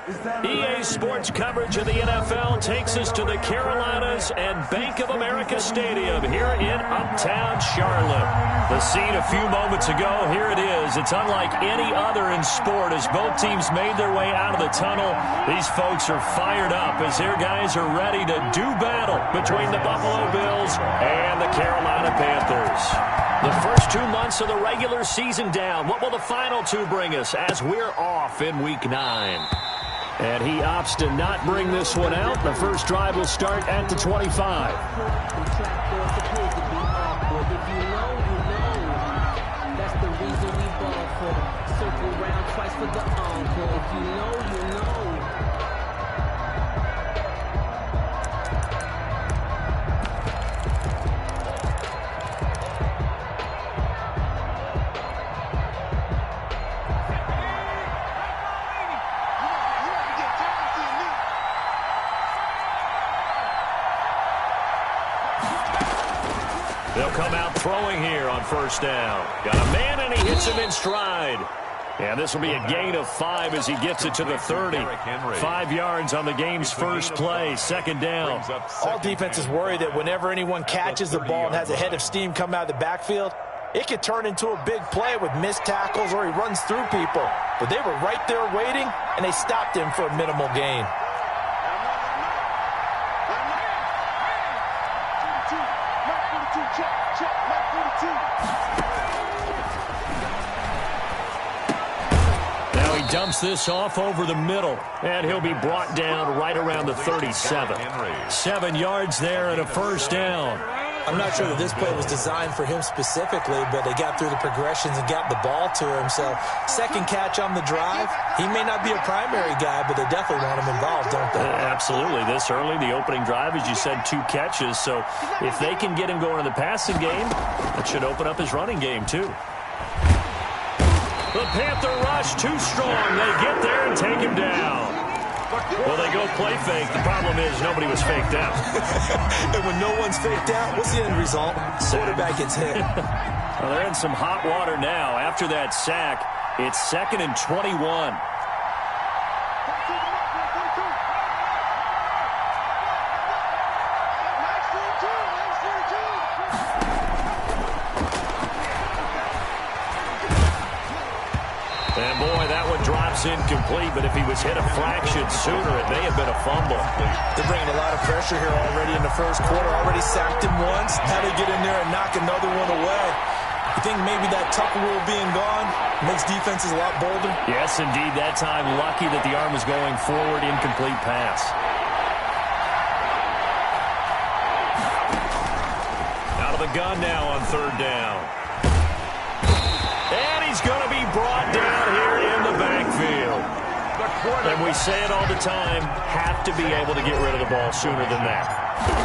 EA Sports coverage of the NFL takes us to the Carolinas and Bank of America Stadium here in Uptown Charlotte. The scene a few moments ago, here it is. It's unlike any other in sport as both teams made their way out of the tunnel. These folks are fired up as their guys are ready to do battle between the Buffalo Bills and the Carolina Panthers. The first 2 months of the regular season down. What will the final two bring us as we're off in Week 9? And he opts to not bring this one out. The first drive will start at the 25. That's the reason we ball for. Circle round twice for the encore. If you know, you know. They'll come out throwing here on first down. Got a man, and he hits him in stride. And this will be a gain of 5 as he gets it to the 30. 5 yards on the game's first play, second down. All defenses worry that whenever anyone catches the ball and has a head of steam come out of the backfield, it could turn into a big play with missed tackles or he runs through people. But they were right there waiting, and they stopped him for a minimal gain. Now he dumps this off over the middle, and he'll be brought down right around the 37. 7 yards there and a first down. I'm not sure that this play was designed for him specifically, but they got through the progressions and got the ball to him. So second catch on the drive. He may not be a primary guy, but they definitely want him involved, don't they? Absolutely. This early, the opening drive, as you said, 2 catches. So if they can get him going in the passing game, that should open up his running game too. The Panther rush too strong. They get there and take him down. Well, they go play fake. The problem is nobody was faked out. And when no one's faked out, what's the end result? Quarterback gets hit. Well, they're in some hot water now. After that sack, it's 2nd and 21. And boy, that one drops incomplete, but if he was hit a fraction sooner, it may have been a fumble. They're bringing a lot of pressure here already in the first quarter. Already sacked him once. How they get in there and knock another one away? You think maybe that tucker rule being gone makes defenses a lot bolder? Yes, indeed. That time, lucky that the arm was going forward, incomplete pass. Out of the gun now on third down. And he's going to be brought down here in the backfield. And we say it all the time, have to be able to get rid of the ball sooner than that.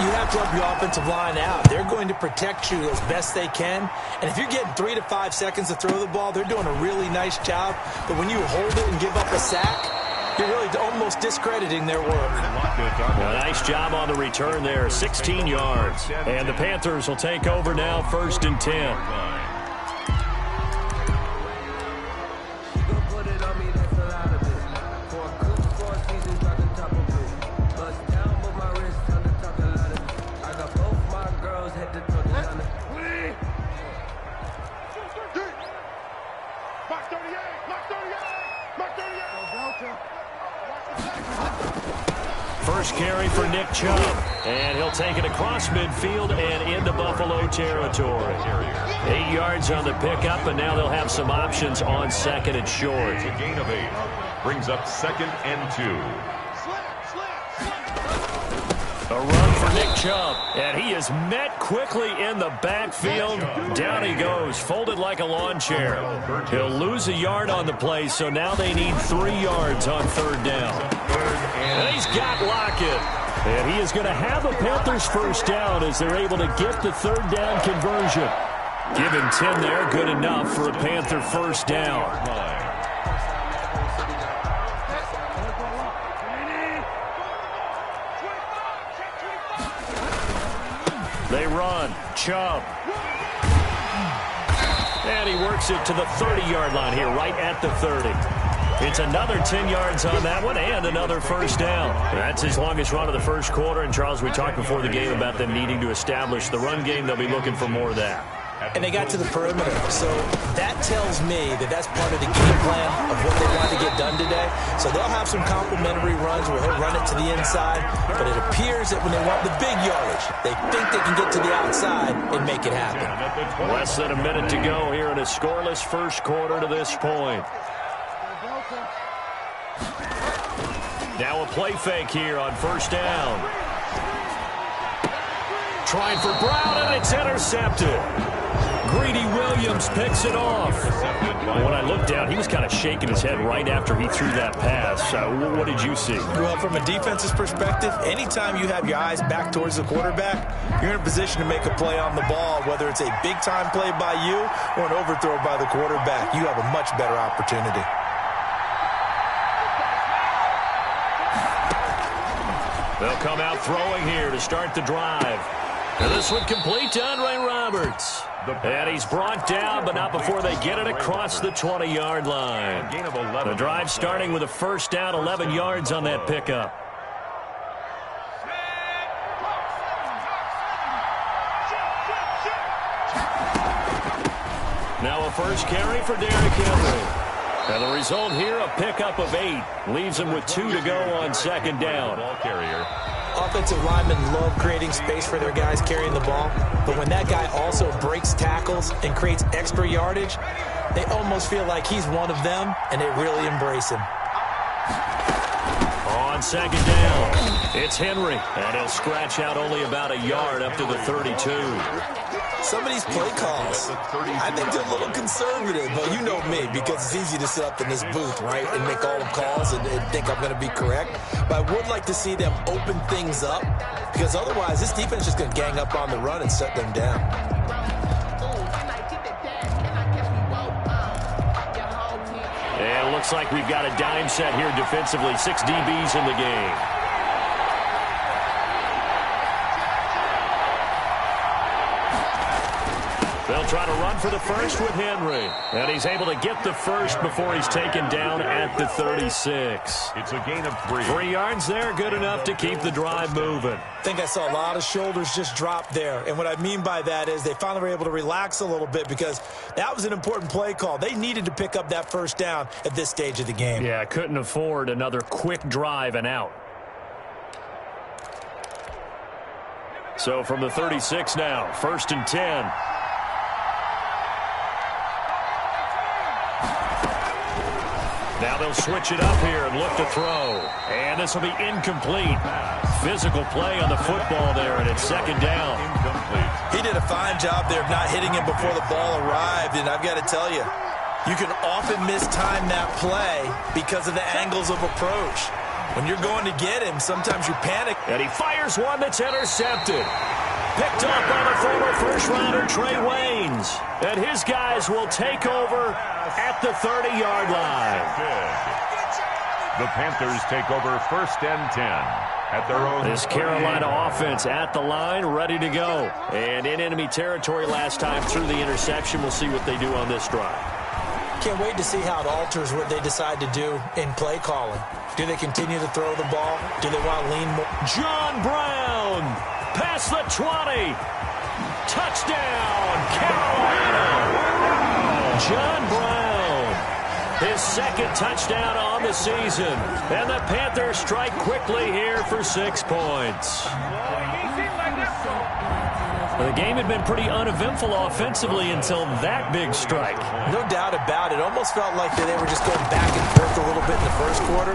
You have to help your offensive line out. They're going to protect you as best they can. And if you're getting 3 to 5 seconds to throw the ball, they're doing a really nice job. But when you hold it and give up a sack, you're really almost discrediting their work. A nice job on the return there, 16 yards. And the Panthers will take over now, 1st and 10. First carry for Nick Chubb, and he'll take it across midfield and into Buffalo territory. 8 yards on the pickup, and now they'll have some options on 2nd and short. A gain of 8 brings up 2nd and 2. A run for Nick Chubb, and he is met quickly in the backfield. Down he goes, folded like a lawn chair. He'll lose a yard on the play, so now they need 3 yards on third down. And he's got Lockett. And he is going to have a Panthers first down as they're able to get the third down conversion. Give him 10 there, good enough for a Panther first down. They run. Chubb. And he works it to the 30-yard line here, right at the 30. It's another 10 yards on that one and another first down. That's his longest run of the first quarter. And, Charles, we talked before the game about them needing to establish the run game. They'll be looking for more of that. And they got to the perimeter. So that tells me that that's part of the game plan of what they want to get done today. So they'll have some complimentary runs where he'll run it to the inside. But it appears that when they want the big yardage, they think they can get to the outside and make it happen. Less than a minute to go here in a scoreless first quarter to this point. Now a play fake here on first down. Trying for Brown, and it's intercepted. Greedy Williams picks it off. When I looked down, he was kind of shaking his head right after he threw that pass. What did you see? Well, from a defense's perspective, anytime you have your eyes back towards the quarterback, you're in a position to make a play on the ball, whether it's a big-time play by you or an overthrow by the quarterback. You have a much better opportunity. They'll come out throwing here to start the drive. And this one complete to Andre Roberts. And he's brought down, but not before they get it across the 20-yard line. The drive starting with a first down, 11 yards on that pickup. Now a first carry for Derrick Henry. And the result here, a pickup of 8. Leaves him with 2 to go on second down. Ball carrier. Offensive linemen love creating space for their guys carrying the ball, but when that guy also breaks tackles and creates extra yardage, they almost feel like he's one of them, and they really embrace him. On second down, it's Henry, and he'll scratch out only about a yard up to the 32. Some of these play calls, I think they're a little conservative, but you know me, because it's easy to sit up in this booth, right, and make all the calls and think I'm going to be correct. But I would like to see them open things up, because otherwise this defense is just going to gang up on the run and shut them down. And it looks like we've got a dime set here defensively. 6 DBs in the game. They'll try to run for the first with Henry. And he's able to get the first before he's taken down at the 36. It's a gain of 3. 3 yards there, good enough to keep the drive moving. I think I saw a lot of shoulders just drop there. And what I mean by that is they finally were able to relax a little bit because that was an important play call. They needed to pick up that first down at this stage of the game. Yeah, couldn't afford another quick drive and out. So from the 36 now, 1st and 10. Now they'll switch it up here and look to throw. And this will be incomplete. Physical play on the football there, and it's second down. Incomplete. He did a fine job there of not hitting him before the ball arrived, and I've got to tell you, you can often mistime that play because of the angles of approach. When you're going to get him, sometimes you panic. And he fires one that's intercepted. Picked up by the former first-rounder Trey Waynes. And his guys will take over at the 30-yard line. The Panthers take over 1st and 10 at their own. This Carolina offense at the line, ready to go. And in enemy territory last time through the interception. We'll see what they do on this drive. Can't wait to see how it alters what they decide to do in play calling. Do they continue to throw the ball? Do they want to lean more? John Brown, past the 20. Touchdown, Carolina. John Brown, his 2nd touchdown on the season. And the Panthers strike quickly here for 6 points. The game had been pretty uneventful offensively until that big strike. No doubt about it. Almost felt like they were just going back and forth a little bit in the first quarter.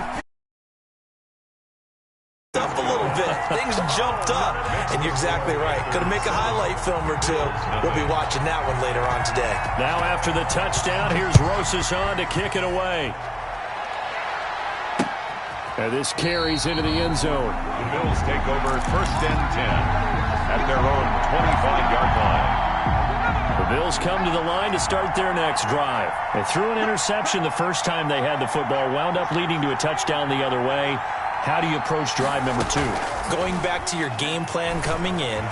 Up a little bit. Things jumped up. And you're exactly right. Going to make a highlight film or two. We'll be watching that one later on today. Now after the touchdown, here's Rosas on to kick it away. And this carries into the end zone. The Bills take over 1st and 10 at their own 25-yard line. The Bills come to the line to start their next drive. They threw an interception the first time they had the football, wound up leading to a touchdown the other way. How do you approach drive number 2? Going back to your game plan coming in,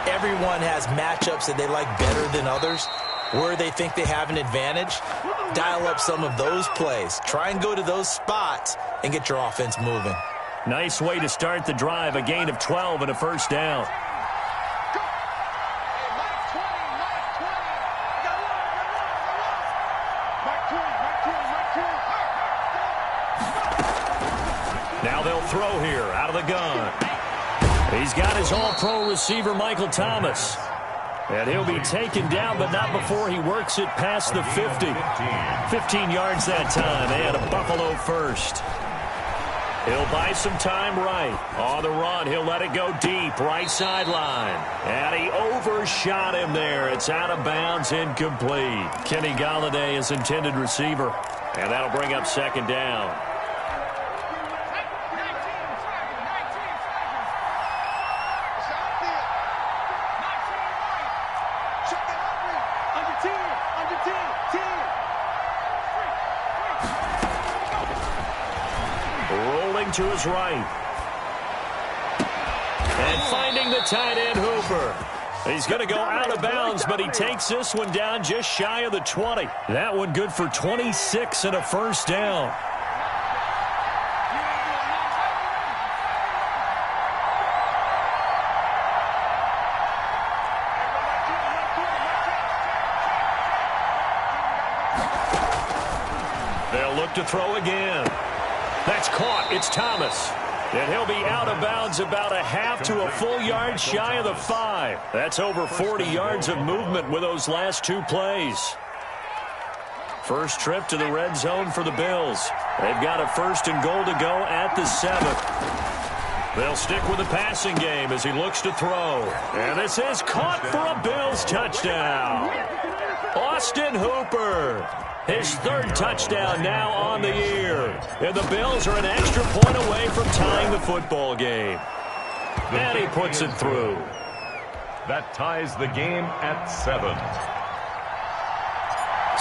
everyone has matchups that they like better than others, where they think they have an advantage. dial up some of those plays. Try and go to those spots and get your offense moving. Nice way to start the drive, a gain of 12 and a first down. Now they'll throw here out of the gun. He's got his all-pro receiver, Michael Thomas. And he'll be taken down, but not before he works it past the 50. 15 yards that time, and a Buffalo first. He'll buy some time right. On the run, he'll let it go deep, right sideline. And he overshot him there. It's out of bounds, incomplete. Kenny Golladay is intended receiver. And that'll bring up second down. To his right. And finding the tight end, Hooper. He's going to go out of bounds, but he takes this one down just shy of the 20. That one good for 26 and a first down. They'll look to throw again. That's caught. It's Thomas. And he'll be out of bounds about a half to a full yard shy of the 5. That's over 40 yards of movement with those last two plays. First trip to the red zone for the Bills. They've got a first and goal to go at the 7. They'll stick with the passing game as he looks to throw. And this is caught for a Bills touchdown. Austin Hooper. His third touchdown now on the year. And the Bills are an extra point away from tying the football game. And he puts it through. That ties the game at 7.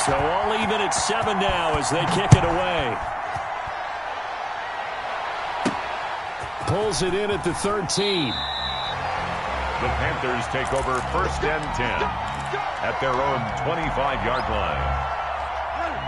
So all even at 7 now as they kick it away. Pulls it in at the 13. The Panthers take over first and 10 at their own 25-yard line.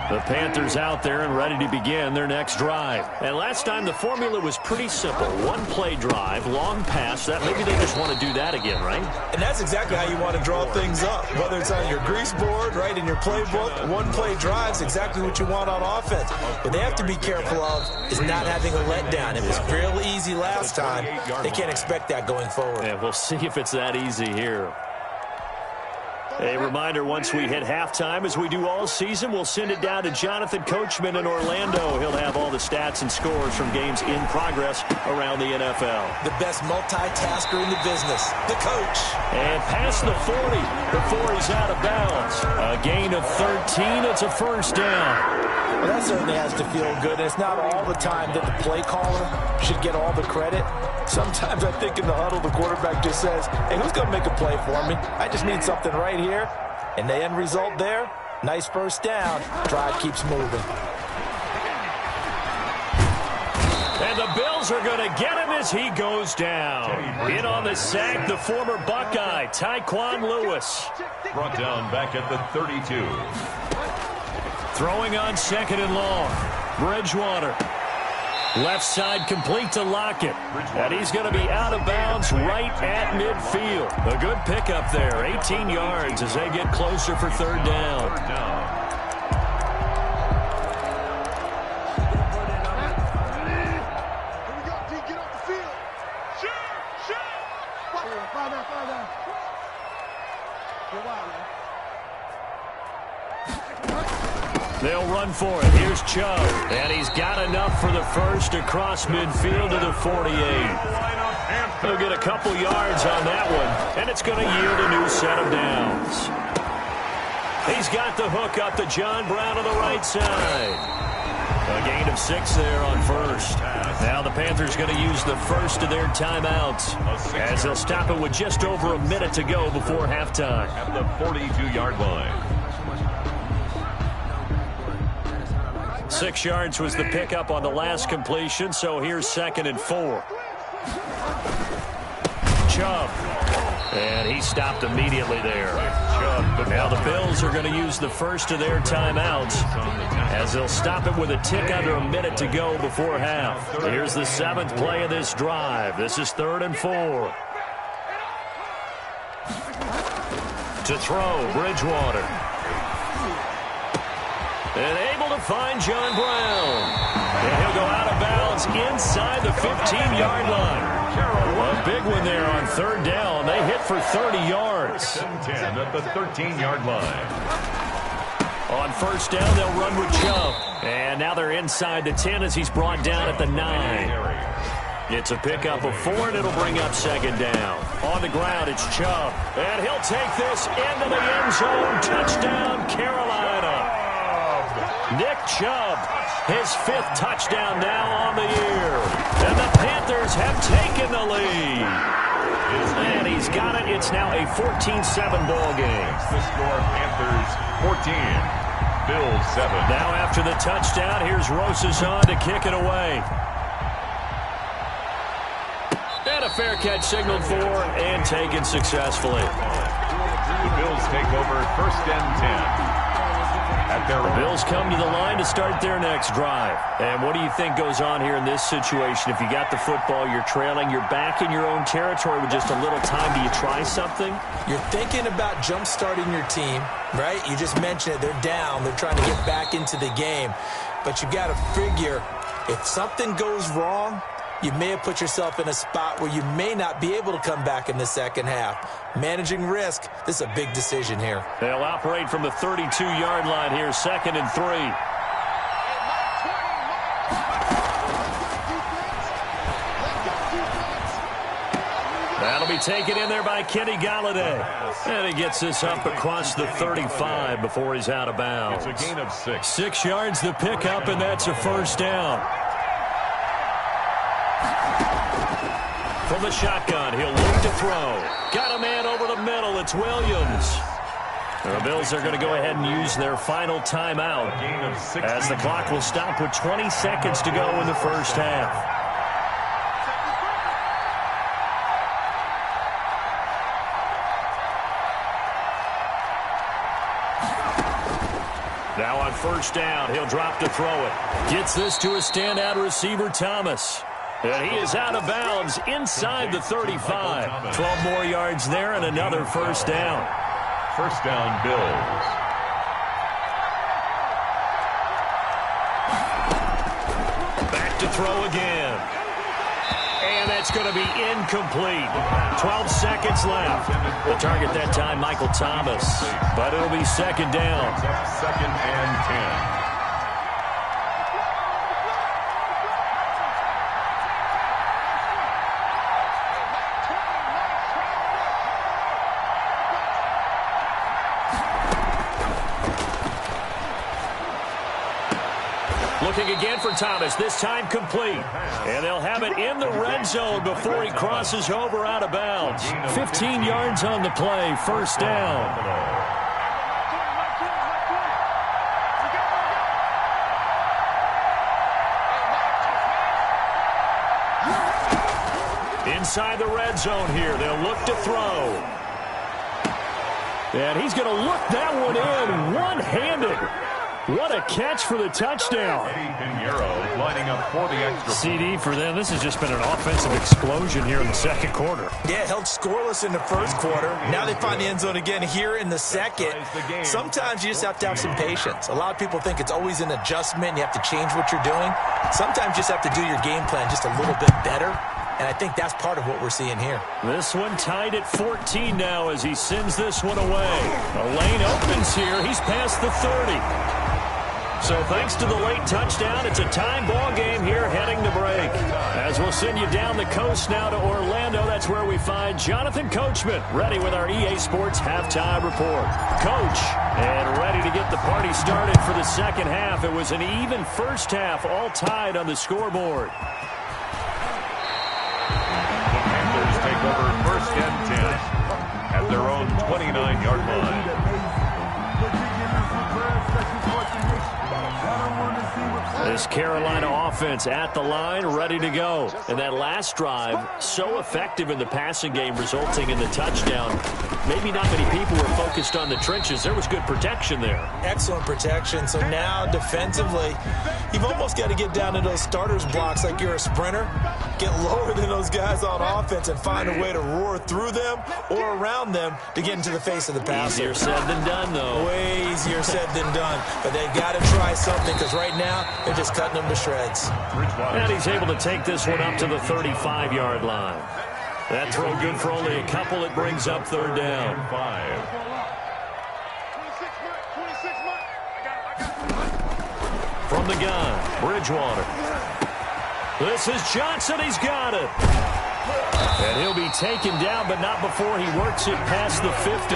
The Panthers out there and ready to begin their next drive. And last time the formula was pretty simple. One-play drive, long pass. That maybe they just want to do that again, right? And that's exactly how you want to draw things up. Whether it's on your grease board, right, in your playbook, one-play drive's exactly what you want on offense. What they have to be careful of is not having a letdown. It was real easy last time. They can't expect that going forward. And we'll see if it's that easy here. A reminder, once we hit halftime, as we do all season, we'll send it down to Jonathan Coachman in Orlando. He'll have all the stats and scores from games in progress around the NFL. The best multitasker in the business, the coach. And past the 40 before he's out of bounds. A gain of 13. It's a first down. Well, that certainly has to feel good. And it's not all the time that the play caller should get all the credit. Sometimes I think in the huddle, the quarterback just says, hey, who's going to make a play for me? I just need something right here. And the end result there, nice first down. Drive keeps moving. And the Bills are going to get him as he goes down. In on the sack, the former Buckeye, Tyquan Lewis. Brought down back at the 32. Throwing on second and long. Bridgewater. Left side complete to Lockett. And he's going to be out of bounds right at midfield. A good pickup there. 18 yards as they get closer for third down. They'll run for it. Here's Chubb. And he's got enough for the first across midfield to the 48. He'll get a couple yards on that one, and it's going to yield a new set of downs. He's got the hook up to John Brown on the right side. A gain of 6 there on first. Now the Panthers going to use the first of their timeouts as they'll stop it with just over a minute to go before halftime. At the 42-yard line. 6 yards was the pickup on the last completion, so here's 2nd and 4. Chubb. And he stopped immediately there. Now the Bills are going to use the first of their timeouts as they'll stop it with a tick under a minute to go before half. Here's the 7th play of this drive. This is 3rd and 4. To throw, Bridgewater. And able to find John Brown. And he'll go out of bounds inside the 15-yard line. A big one there on 3rd down. They hit for 30 yards. 10 at the 13-yard line. On 1st down, they'll run with Chubb. And now they're inside the 10 as he's brought down at the 9. It's a pickup of 4, and it'll bring up 2nd down. On the ground, it's Chubb. And he'll take this into the end zone. Touchdown, Carolina. Nick Chubb, his 5th touchdown now on the year. And the Panthers have taken the lead. And he's got it. It's now a 14-7 ball game. The score, Panthers 14, Bills 7. Now after the touchdown, here's Rosas to kick it away. And a fair catch signaled for and taken successfully. The Bills take over 1st and 10. The Bills come to the line to start their next drive. And what do you think goes on here in this situation? If you got the football, you're trailing, you're back in your own territory with just a little time. Do you try something? You're thinking about jump-starting your team, right? You just mentioned it. They're down. They're trying to get back into the game. But you got to figure if something goes wrong, you may have put yourself in a spot where you may not be able to come back in the second half. Managing risk, this is a big decision here. They'll operate from the 32-yard line here, 2nd and 3. That'll be taken in there by Kenny Golladay. And he gets this up across the 35 before he's out of bounds. It's a gain of 6. 6 yards the pickup, and that's a 1st down. From the shotgun, he'll look to throw. Got a man over the middle. It's Williams. The Bills are going to go ahead and use their final timeout as the clock will stop with 20 seconds to go in the 1st half. Now on 1st down, he'll drop to throw it. Gets this to a standout receiver, Thomas. And he is out of bounds inside the 35. 12 more yards there and another 1st down. 1st down, Bills. Back to throw again. And that's going to be incomplete. 12 seconds left. The target that time, Michael Thomas. But it'll be 2nd down. 2nd and 10. Looking again for Thomas, this time complete. And they'll have it in the red zone before he crosses over out of bounds. 15 yards on the play, 1st down. Inside the red zone here, they'll look to throw. And he's going to look that one in one-handed. What a catch for the touchdown. Lining up for the extra CD for them. This has just been an offensive explosion here in the 2nd quarter. Yeah, held scoreless in the 1st quarter. Now they find the end zone again here in the 2nd. Sometimes you just have to have some patience. A lot of people think it's always an adjustment. You have to change what you're doing. Sometimes you just have to do your game plan just a little bit better. And I think that's part of what we're seeing here. This one tied at 14 now as he sends this one away. A lane opens here. He's past the 30. So thanks to the late touchdown, it's a time ball game here heading to break. As we'll send you down the coast now to Orlando, that's where we find Jonathan Coachman ready with our EA Sports Halftime Report. Coach, and ready to get the party started for the 2nd half. It was an even 1st half, all tied on the scoreboard. The Panthers take over 1st and 10 at their own 29-yard line. This This Carolina offense at the line, ready to go. And that last drive, so effective in the passing game, resulting in the touchdown. Maybe not many people were focused on the trenches. There was good protection there. Excellent protection. So now, defensively, you've almost got to get down to those starters blocks like you're a sprinter. Get lower than those guys on offense and find a way to roar through them or around them to get into the face of the passer. Easier said than done, though. Way easier said than done. But they've got to try something because right now they're just cutting them to shreds. And he's able to take this one up to the 35-yard line. That throw good for only a couple. It brings up third down. From the gun, Bridgewater. This is Johnson. He's got it. And he'll be taken down, but not before he works it past the 50.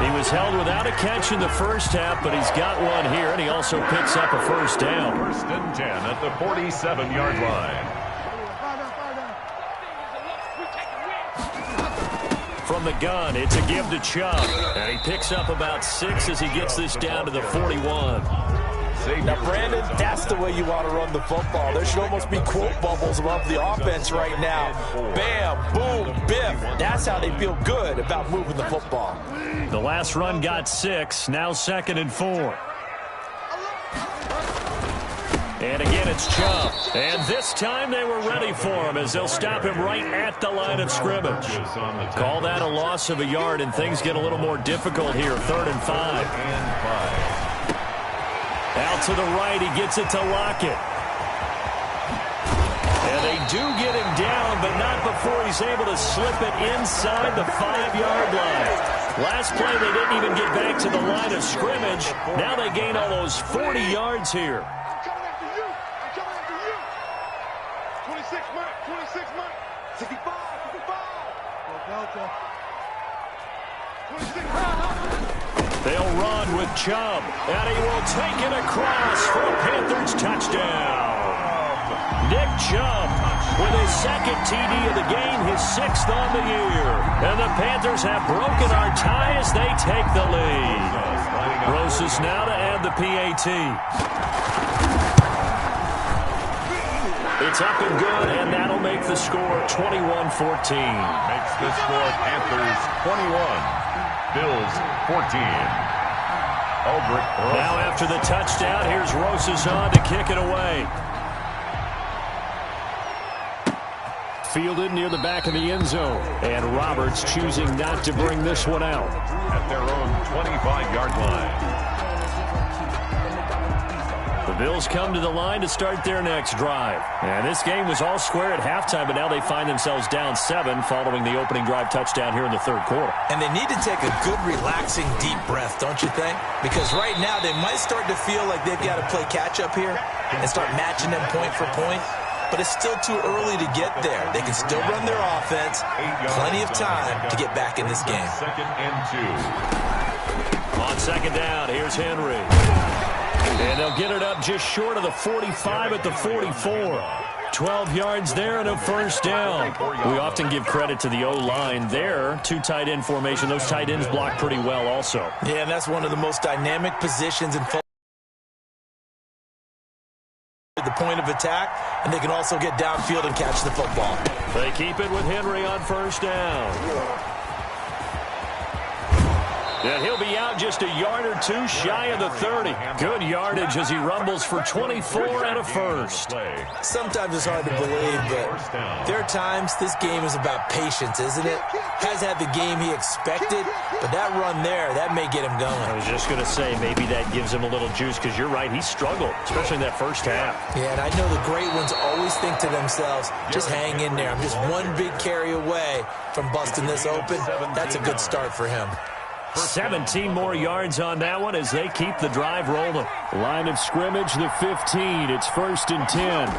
He was held without a catch in the first half, but he's got one here, and he also picks up a first down. First and 10 at the 47-yard line. From the gun, it's a give to Chubb. And he picks up about 6 as he gets this down to the 41. Now, Brandon, that's the way you want to run the football. There should almost be quote bubbles above the offense right now. Bam, boom, biff. That's how they feel good about moving the football. The last run got 6, now 2nd and 4. And again, it's Chubb. And this time they were ready for him as they'll stop him right at the line of scrimmage. Call that a loss of a yard, and things get a little more difficult here. 3rd and 5. Out to the right, he gets it to Lockett. And they do get him down, but not before he's able to slip it inside the 5-yard line. Last play, they didn't even get back to the line of scrimmage. Now they gain almost 40 yards here. They'll run with Chubb, and he will take it across for a Panthers touchdown. Nick Chubb with his 2nd TD of the game, his 6th on the year. And the Panthers have broken our tie as they take the lead. Rosas now to add the PAT. It's up and good, and that'll make the score 21-14. Makes the score Panthers 21. Bills 14. Now after the touchdown, here's Rosas on to kick it away. Fielded near the back of the end zone. And Roberts choosing not to bring this one out. At their own 25-yard line. The Bills come to the line to start their next drive. And this game was all square at halftime, but now they find themselves down 7 following the opening drive touchdown here in the 3rd quarter. And they need to take a good, relaxing, deep breath, don't you think? Because right now they might start to feel like they've got to play catch-up here and start matching them point for point. But it's still too early to get there. They can still run their offense. Plenty of time to get back in this game. 2nd and 2. On 2nd down, here's Henry. And they'll get it up just short of the 45 at the 44. 12 yards there and a first down. We often give credit to the O-line there. 2 tight end formation. Those tight ends block pretty well also. Yeah, and that's one of the most dynamic positions in football. The point of attack, and they can also get downfield and catch the football. They keep it with Henry on first down. And he'll be out just a yard or 2 shy of the 30. Good yardage as he rumbles for 24 and a first. Sometimes it's hard to believe, but there are times this game is about patience, isn't it? Has had the game he expected, but that run there, that may get him going. I was just going to say, maybe that gives him a little juice, because you're right, he struggled, especially in that first half. Yeah, and I know the great ones always think to themselves, just hang in there. I'm just one big carry away from busting this open. That's a good start for him. 17 more yards on that one as they keep the drive rolling. Line of scrimmage, the 15. It's 1st and 10.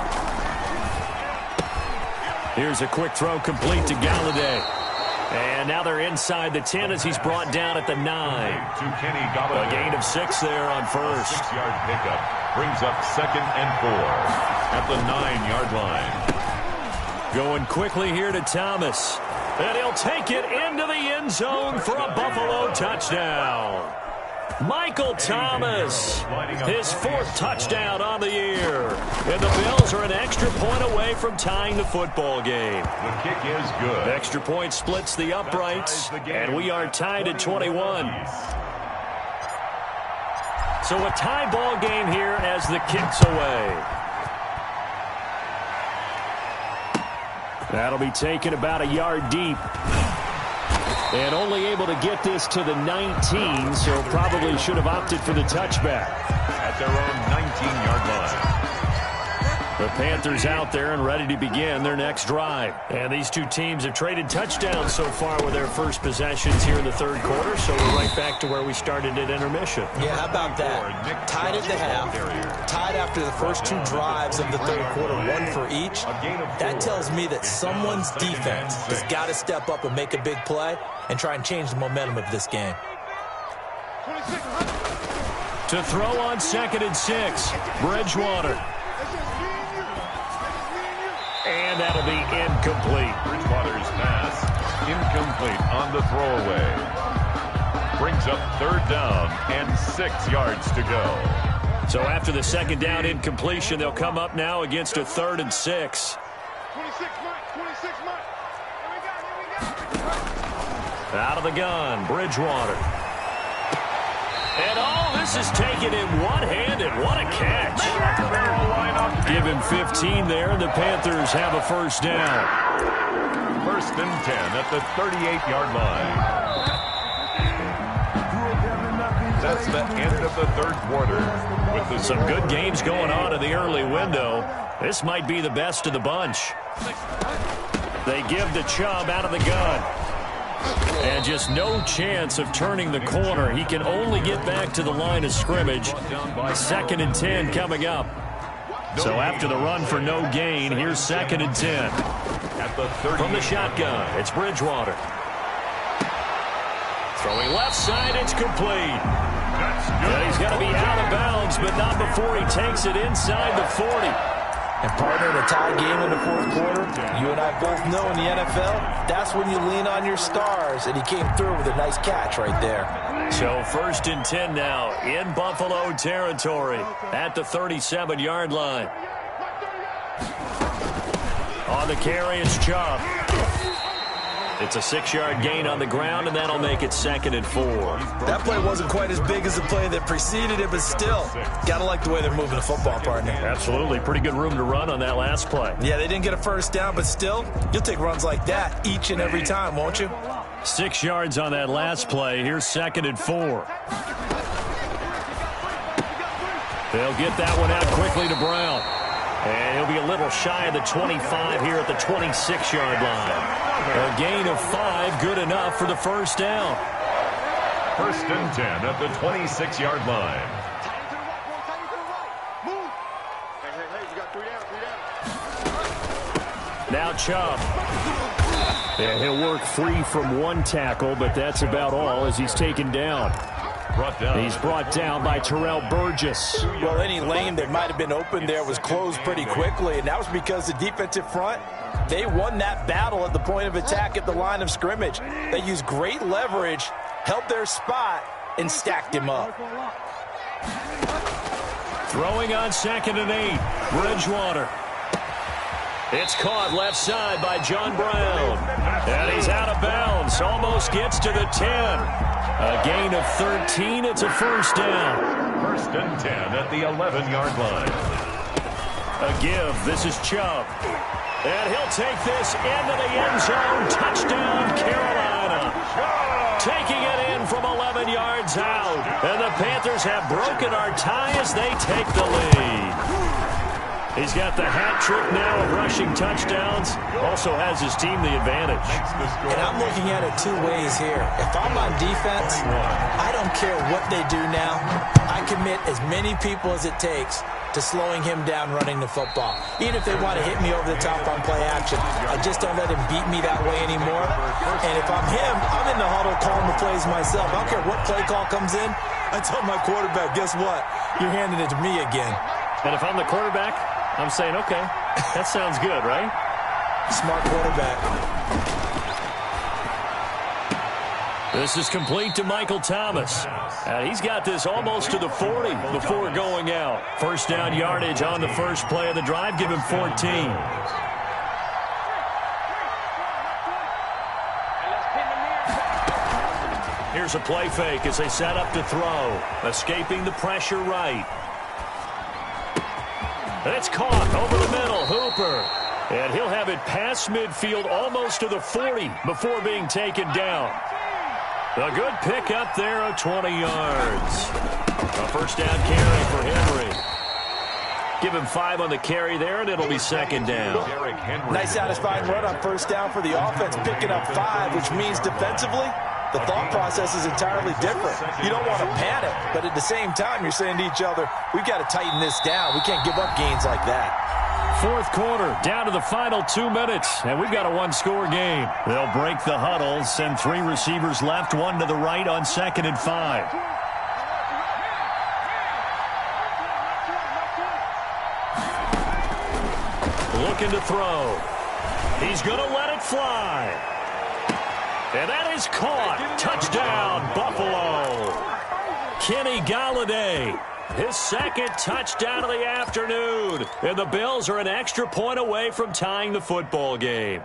Here's a quick throw complete to Galladay. And now they're inside the 10 as he's brought down at the 9. A gain of 6 there on first. 6-yard pickup brings up 2nd and 4 at the 9-yard line. Going quickly here to Thomas. And he'll take it into the end zone for a Buffalo touchdown. Michael Thomas, his 4th touchdown on the year. And the Bills are an extra point away from tying the football game. The kick is good. Extra point splits the uprights, and we are tied at 21. So a tie ball game here as the kick's away. That'll be taken about a yard deep. And only able to get this to the 19, so probably should have opted for the touchback. At their own 19-yard line. The Panthers out there and ready to begin their next drive. And these two teams have traded touchdowns so far with their first possessions here in the 3rd quarter, so we're right back to where we started at intermission. Yeah, how about that? Tied at the half, tied after the first 2 drives of the 3rd quarter, 1 for each. That tells me that someone's defense has got to step up and make a big play and try and change the momentum of this game. To throw on 2nd and 6, Bridgewater. And that'll be incomplete. Bridgewater's pass incomplete on the throwaway. Brings up 3rd down and 6 yards to go. So after the 2nd down incompletion, they'll come up now against a 3rd and 6. 26 Mike. Out of the gun, Bridgewater. And this is taken in one-handed. What a catch. Give him 15 there, and the Panthers have a 1st down. 1st and 10 at the 38-yard line. That's the end of the 3rd quarter. With some good games going on in the early window, this might be the best of the bunch. They give to Chubb out of the gun. And just no chance of turning the corner. He can only get back to the line of scrimmage. 2nd and 10 coming up. So after the run for no gain, here's 2nd and 10. From the shotgun, it's Bridgewater. Throwing left side, it's complete. And he's got to be out of bounds, but not before he takes it inside the 40. And partner, in a tie game in the 4th quarter, you and I both know in the NFL, that's when you lean on your stars, and he came through with a nice catch right there. So 1st and 10 now in Buffalo territory at the 37-yard line. On the carry, it's Chubb. It's a 6-yard gain on the ground, and that'll make it 2nd and 4. That play wasn't quite as big as the play that preceded it, but still, got to like the way they're moving the football, partner. Absolutely. Pretty good room to run on that last play. Yeah, they didn't get a 1st down, but still, you'll take runs like that each and every time, won't you? 6 yards on that last play. Here's 2nd and 4. They'll get that one out quickly to Brown. And he'll be a little shy of the 25 here at the 26-yard line. A gain of 5, good enough for the 1st down. 1st and 10 at the 26-yard line. Now Chubb. And he'll work free from 1 tackle, but that's about all as he's taken down. He's brought down by Terrell Burgess. Well, any lane that might have been open there was closed pretty quickly, and that was because the defensive front, they won that battle at the point of attack at the line of scrimmage. They used great leverage, held their spot, and stacked him up. Throwing on 2nd and 8, Bridgewater. It's caught left side by John Brown. And he's out of bounds, almost gets to the 10. A gain of 13, it's a 1st down. 1st and 10 at the 11-yard line. A give, this is Chubb. And he'll take this into the end zone. Touchdown, Carolina. Taking it in from 11 yards out. And the Panthers have broken our tie as they take the lead. He's got the hat trick now of rushing touchdowns. Also has his team the advantage. And I'm looking at it 2 ways here. If I'm on defense, I don't care what they do now. I commit as many people as it takes to slowing him down running the football. Even if they want to hit me over the top on play action, I just don't let him beat me that way anymore. And if I'm him, I'm in the huddle calling the plays myself. I don't care what play call comes in. I tell my quarterback, guess what? You're handing it to me again. And if I'm the quarterback, I'm saying, okay, that sounds good, right? Smart quarterback. This is complete to Michael Thomas. And he's got this almost to the 40 before going out. First down yardage on the first play of the drive. Give him 14. Here's a play fake as they set up to throw. Escaping the pressure right. It's caught over the middle. Hooper. And he'll have it past midfield almost to the 40 before being taken down. A good pickup there of 20 yards. A first down carry for Henry. Give him 5 on the carry there, and it'll be second down. Nice satisfying run on first down for the offense, picking up 5, which means defensively, the thought process is entirely different. You don't want to panic, but at the same time, you're saying to each other, we've got to tighten this down. We can't give up gains like that. Fourth quarter, down to the final 2 minutes, and we've got a one-score game. They'll break the huddle, send 3 receivers left, 1 to the right on 2nd and 5. Looking to throw. He's going to let it fly. And that is caught. Touchdown, Buffalo. Kenny Golladay. His second touchdown of the afternoon. And the Bills are an extra point away from tying the football game.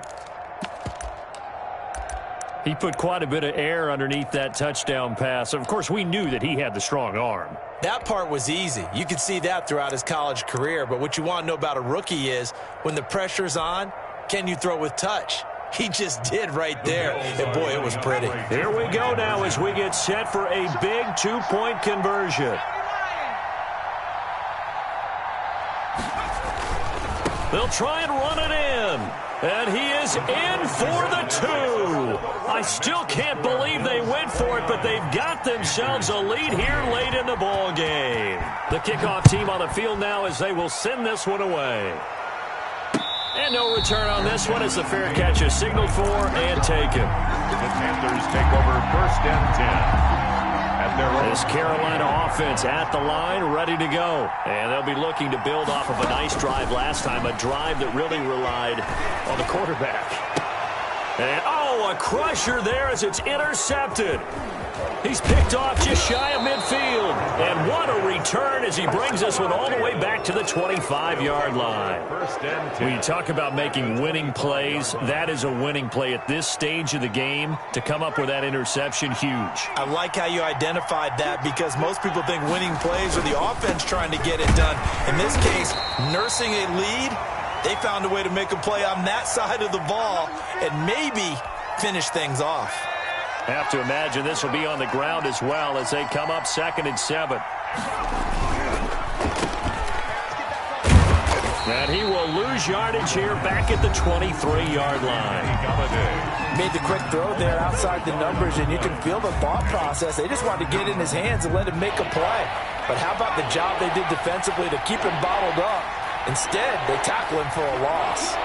He put quite a bit of air underneath that touchdown pass. Of course, we knew that he had the strong arm. That part was easy. You could see that throughout his college career. But what you want to know about a rookie is when the pressure's on, can you throw with touch? He just did right there. And, boy, it was pretty. Here we go now as we get set for a big 2-point conversion. They'll try and run it in. And he is in for the 2. I still can't believe they went for it, but they've got themselves a lead here late in the ball game. The kickoff team on the field now as they will send this one away. And no return on this one as the fair catch is signaled for and taken. The Panthers take over 1st and 10. This Carolina offense at the line, ready to go. And they'll be looking to build off of a nice drive last time, a drive that really relied on the quarterback. And, oh, a crusher there as it's intercepted. He's picked off just shy of midfield. And what a return as he brings this one all the way back to the 25-yard line. When you talk about making winning plays, that is a winning play at this stage of the game. To come up with that interception, huge. I like how you identified that because most people think winning plays are the offense trying to get it done. In this case, nursing a lead, they found a way to make a play on that side of the ball and maybe finish things off. Have to imagine this will be on the ground as well as they come up 2nd and 7. And he will lose yardage here back at the 23-yard line. Made the quick throw there outside the numbers, and you can feel the thought process. They just wanted to get in his hands and let him make a play. But how about the job they did defensively to keep him bottled up? Instead, they tackle him for a loss.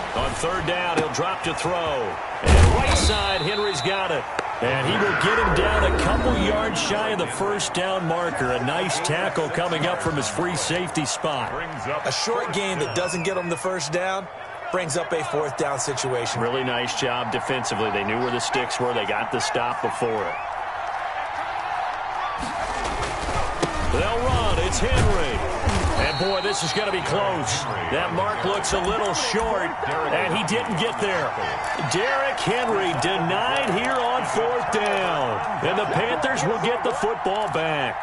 On 3rd down, he'll drop to throw. And right side, Henry's got it. And he will get him down a couple yards shy of the first down marker. A nice tackle coming up from his free safety spot. A short gain that doesn't get him the first down brings up a 4th down situation. Really nice job defensively. They knew where the sticks were. They got the stop before it. They'll run. It's Henry. And, boy, this is going to be close. That mark looks a little short, and he didn't get there. Derrick Henry denied here on 4th down. And the Panthers will get the football back.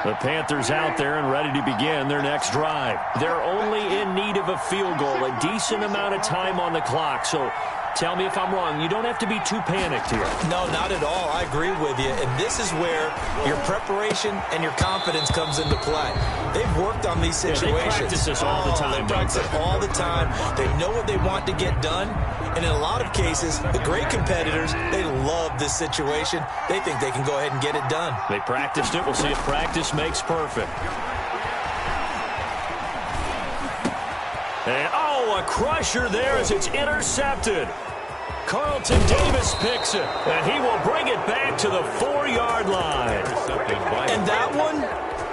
The Panthers out there and ready to begin their next drive. They're only in need of a field goal, a decent amount of time on the clock. So tell me if I'm wrong. You don't have to be too panicked here. No, not at all. I agree with you. And this is where your preparation and your confidence comes into play. They've worked on these situations. Yeah, they practice this all the time. They practice it all the time. They know what they want to get done. And in a lot of cases, the great competitors, they love this situation. They think they can go ahead and get it done. They practiced it. We'll see if practice makes perfect. And, oh, a crusher there as it's intercepted. Carlton Davis picks it, and he will bring it back to the 4-yard line. And that one,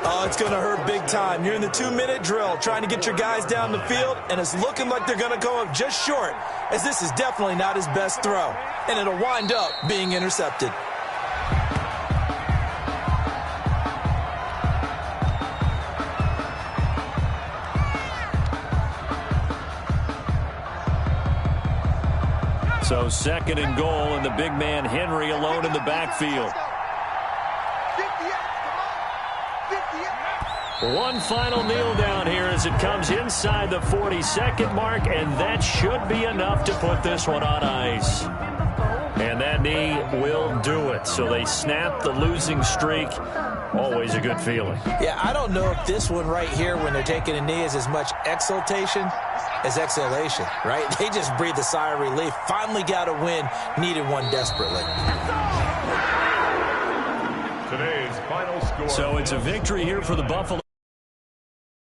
Oh, it's going to hurt big time. You're in the 2-minute drill trying to get your guys down the field, and it's looking like they're going to go up just short, as this is definitely not his best throw, and it'll wind up being intercepted. So 2nd and goal, and the big man Henry alone in the backfield. One final kneel down here as it comes inside the 40-second mark, and that should be enough to put this one on ice. And that knee will do it. So they snap the losing streak. Always a good feeling. Yeah, I don't know if this one right here, when they're taking a knee, is as much exultation as exhalation, right? They just breathe a sigh of relief. Finally got a win. Needed one desperately. Today's final score. So it's a victory here for the Buffalo